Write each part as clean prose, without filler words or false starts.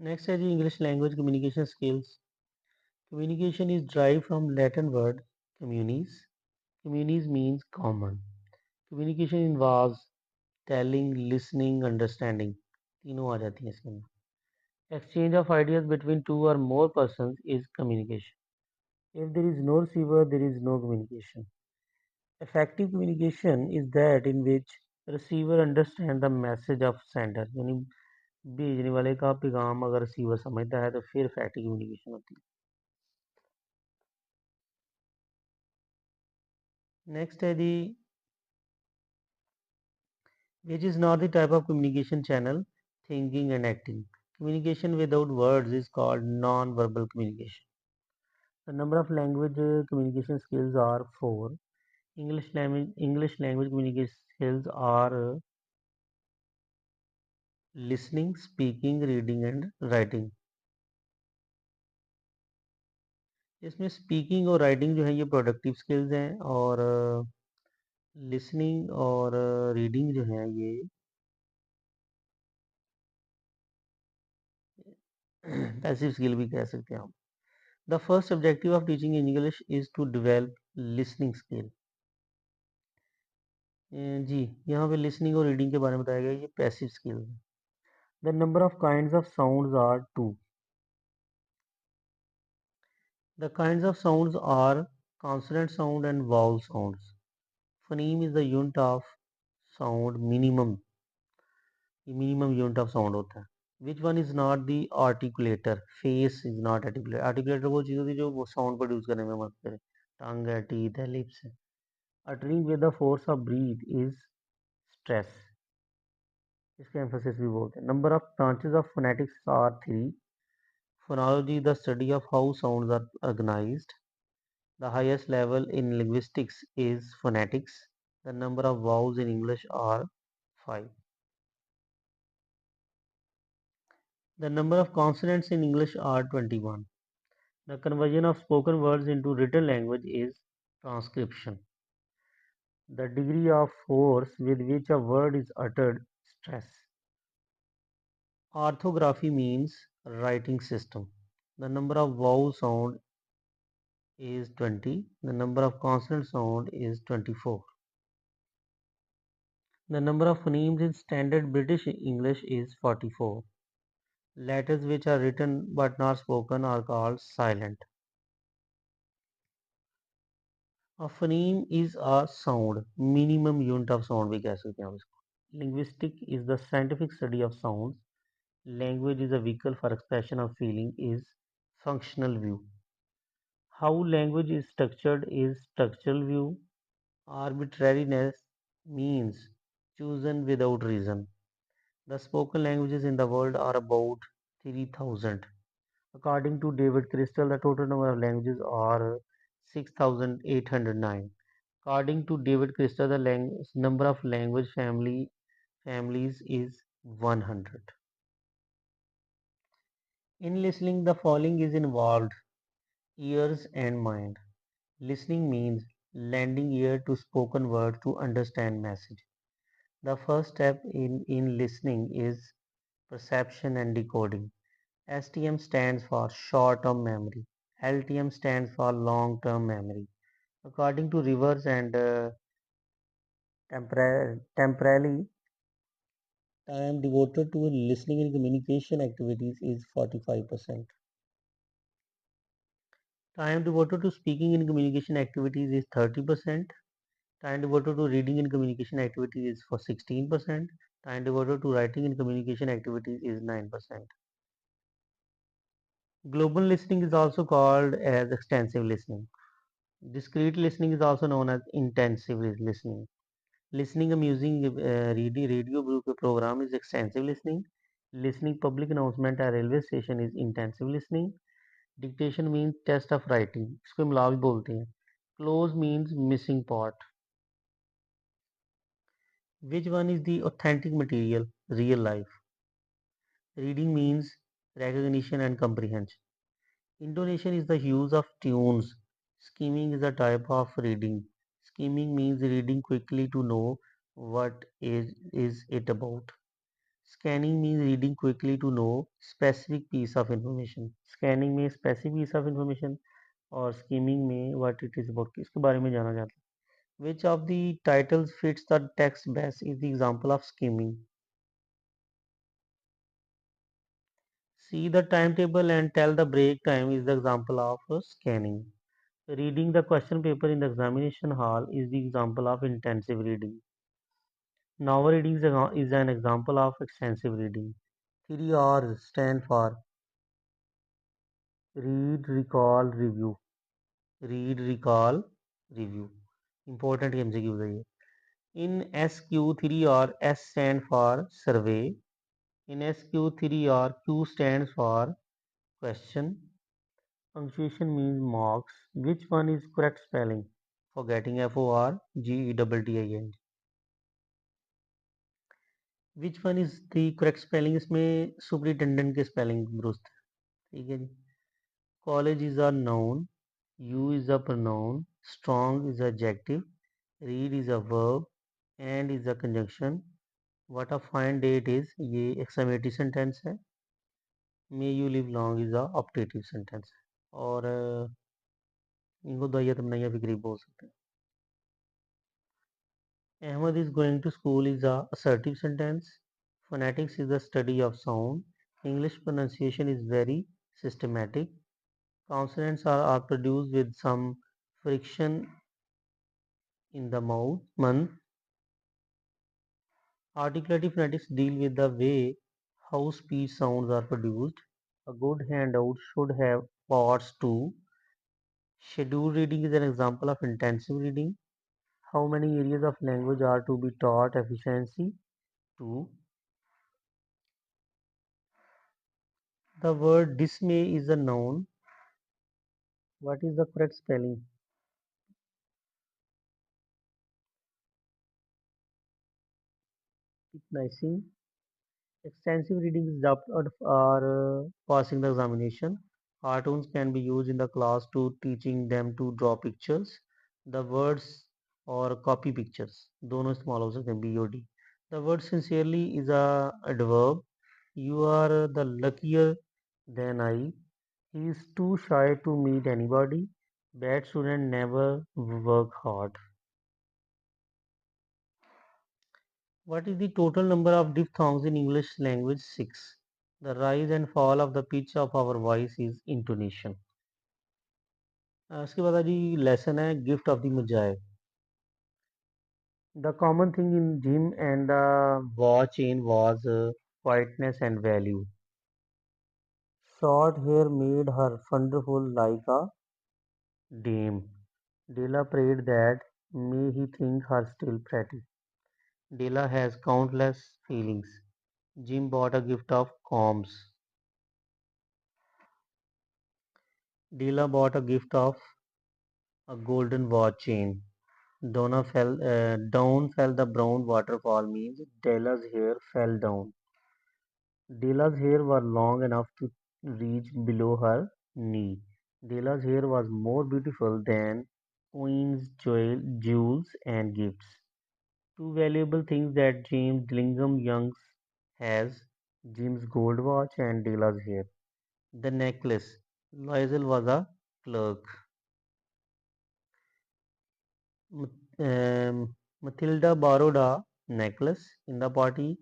Next is the English language communication skills. Communication is derived from Latin word communis. Communis means common. Communication involves telling, listening, understanding. तीनों आ जाती हैं इसके अंदर. Exchange of ideas between two or more persons is communication. If there is no receiver, there is no communication. Effective communication is that in which receiver understand the message of sender. यानी भेजने वाले का पैगाम अगर receiver समझता है तो फिर इफेक्टिव कम्युनिकेशन होती है. नेक्स्ट है दी which is not the type of communication channel thinking and acting. Communication without words is called non-verbal communication. The number of language communication skills are four. English language communication skills are listening, speaking, reading and writing. इसमें speaking और writing जो है ये productive skills हैं और listening और reading जो है ये पैसिव स्किल भी कह सकते हैं हम. The first objective of teaching English is to develop listening skill. जी, यहाँ पे लिसनिंग और रीडिंग के बारे में बताया गया. ये पैसिव स्किल है. The number of kinds of sounds are two. The kinds of sounds are consonant sound and vowel sounds. Phoneme is the unit of sound minimum. ये मिनिमम यूनिट ऑफ साउंड होता है. Which one is not the articulator. Face is not articulator. Articulator वो चीज़ होती है जो वो sound produce करने में मदद करे. टंग है, टीथ है, लिप्स है. Uttering with the force of breath is stress. इसके एम्फोसिस भी बोलते हैं. Number of branches of phonetics are three. Phonology the study of how sounds are organised. The highest level in linguistics is phonetics. The number of vowels in English are five. The number of consonants in English are 21. The conversion of spoken words into written language is transcription. The degree of force with which a word is uttered, stress. Orthography means writing system. The number of vowel sound is 20. The number of consonant sound is 24. The number of phonemes in standard British English is 44. Letters which are written but not spoken are called silent. A phoneme is a sound, minimum unit of sound भी कह सकते हैं आप इसको. Linguistic is the scientific study of sounds. Language is a vehicle for expression of feeling is functional view. How language is structured is structural view. Arbitrariness means chosen without reason. The spoken languages in the world are about 3,000. According to David Crystal, the total number of languages are 6,809. According to David Crystal, the number of language families is 100. In listening, the following is involved: ears and mind. Listening means lending ear to spoken word to understand message. The first step in listening is perception and decoding. STM stands for short-term memory. LTM stands for long-term memory. According to Rivers and temporally, time devoted to listening and communication activities is 45%. Time devoted to speaking and communication activities is 30%. Time devoted to reading and communication activities is for 16%. Time devoted to writing and communication activities is 9%. Global listening is also called as extensive listening. Discrete listening is also known as intensive listening. Listening amusing radio program is extensive listening. Listening public announcement at railway station is intensive listening. Dictation means test of writing. इसको हम log बोलते हैं. Close means missing part. Which one is the authentic material? Real life. Reading means recognition and comprehension. Intonation is the use of tunes. Skimming is a type of reading. Skimming means reading quickly to know what is it about. Scanning means reading quickly to know specific piece of information. Scanning में specific piece of information और skimming में what it is about, इसके बारे में जाना जाता है. Which of the titles fits the text best is the example of skimming. See the timetable and tell the break time is the example of scanning. Reading the question paper in the examination hall is the example of intensive reading. Novel reading is an example of extensive reading. 3 R's stand for read, recall, review. Read, recall, review. Important MCQs है ये. In SQ 3R, S stand for survey. In SQ 3R, Q stands for question. Punctuation means marks. Which one is correct spelling? Forgetting FORGETTING. Which one is the correct spelling? इसमें superintendent के spelling दुरुस्त है. ठीक है जी. College is a noun. You is a pronoun. Strong is adjective. Read is a verb. And is a conjunction. What a fine day it is. ये exclamative sentence है. May you live long is a optative sentence. और इनको दुआया तो बनाइया भी गरीब बोल सकते हैं. Ahmed is going to school is a assertive sentence. Phonetics is the study of sound. English pronunciation is very systematic. Consonants are produced with some friction in the mouth. Articulative phonetics deal with the way how speech sounds are produced. A good handout should have parts too. Scheduled reading is an example of intensive reading. How many areas of language are to be taught efficiency? 2. The word dismay is a noun. What is the correct spelling? Nice. Extensive reading is adopted for passing the examination. Cartoons can be used in the class to teaching them to draw pictures. The words or copy pictures. दोनों इस्तेमाल हो सकते हैं BOD. The word sincerely is a adverb. You are the luckier than I. He is too shy to meet anybody. Bad students never work hard. What is the total number of diphthongs in English language? 6. The rise and fall of the pitch of our voice is intonation. उसके बाद जी lesson है gift of the Magi. The common thing in Jim and the watch chain was quietness and value. Short hair made her wonderful like a dame. Della prayed that may he think her still pretty. Della has countless feelings. Jim bought a gift of combs. Della bought a gift of a golden watch chain. Down fell the brown waterfall means Della's hair fell down. Della's hair was long enough to reach below her knee. Della's hair was more beautiful than Queen's jewels and gifts. Two valuable things that James Dillingham Young has: Jim's gold watch and Della's hair. The necklace. Loisel was a clerk. Matilda borrowed a necklace in the party.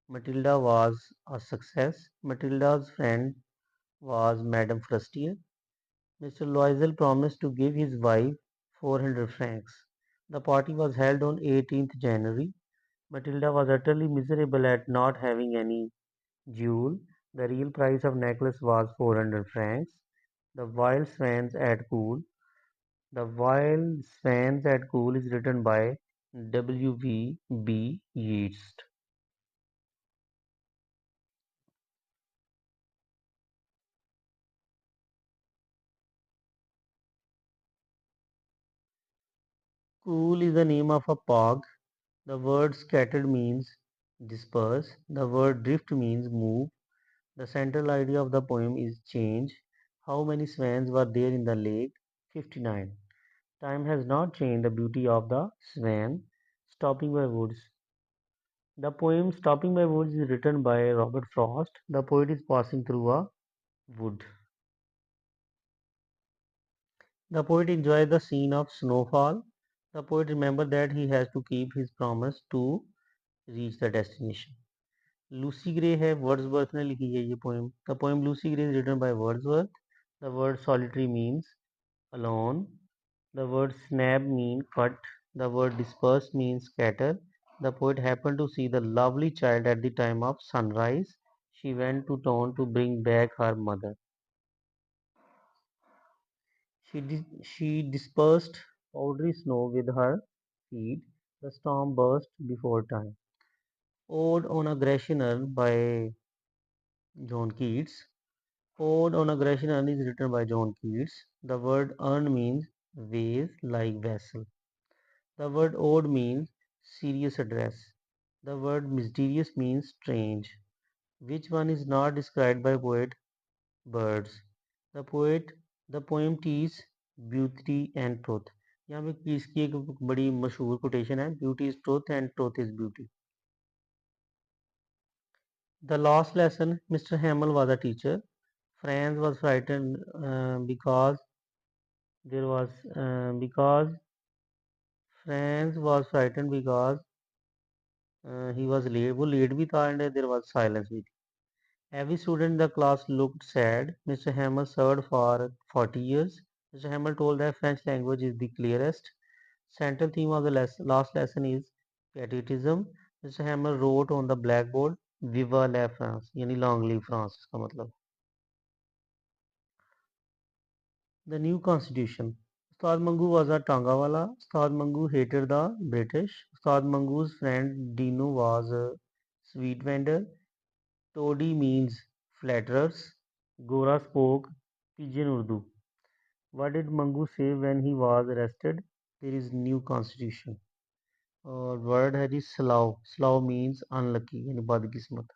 Matilda was a success. Matilda's friend was Madame Frustier. Mr. Loisel promised to give his wife 400 francs. The party was held on 18th January. Matilda was utterly miserable at not having any jewel. The real price of necklace was 400 francs. The Wild Swans at Cool. The Wild Swans at Cool is written by W.V.B. Yeats. Cool is the name of a park. The word scattered means disperse. The word drift means move. The central idea of the poem is change. How many swans were there in the lake? 59. Time has not changed the beauty of the swan. Stopping by woods. The poem Stopping by Woods is written by Robert Frost. The poet is passing through a wood. The poet enjoys the scene of snowfall. The poet remembers that he has to keep his promise to reach the destination. Lucy Gray है Wordsworth ने लिखी है ये poem. The poem Lucy Gray is written by Wordsworth. The word solitary means alone. The word snap means cut. The word disperse means scatter. The poet happened to see the lovely child at the time of sunrise. She went to town to bring back her mother. She dispersed powdery snow with her feet. The storm burst before time. Ode on Aggression by John Keats. Ode on Aggression is written by John Keats. The word urn means vase like vessel. The word ode means serious address. The word mysterious means strange. Which one is not described by poet? Birds. The poet, the poem teaches beauty and truth. यहाँ पे इसकी एक बड़ी मशहूर quotation है, beauty is truth and truth is beauty. The last lesson, Mr. Hamill was a teacher. Franz was frightened there was because Franz was frightened because he was late. वो late भी था and there was silence भी थी. Every student in the class looked sad. Mr. Hamill served for 40 years. Mr. Hamill told that French language is the clearest. Central theme of the last lesson is patriotism. Mr. Hamill wrote on the blackboard, "Viva la France," यानी long live France इसका मतलब. The new constitution. Ustad Mangu was a Tangawala. Ustad Mangu hated the British. Ustad Mangu's friend Dino was a sweet vendor. Todi means flatterers. Gora spoke Pidgin Urdu. What did Mangu say when he was arrested? There is new constitution. और word है जी Slav. Slav means unlucky यानी बदकिस्मत.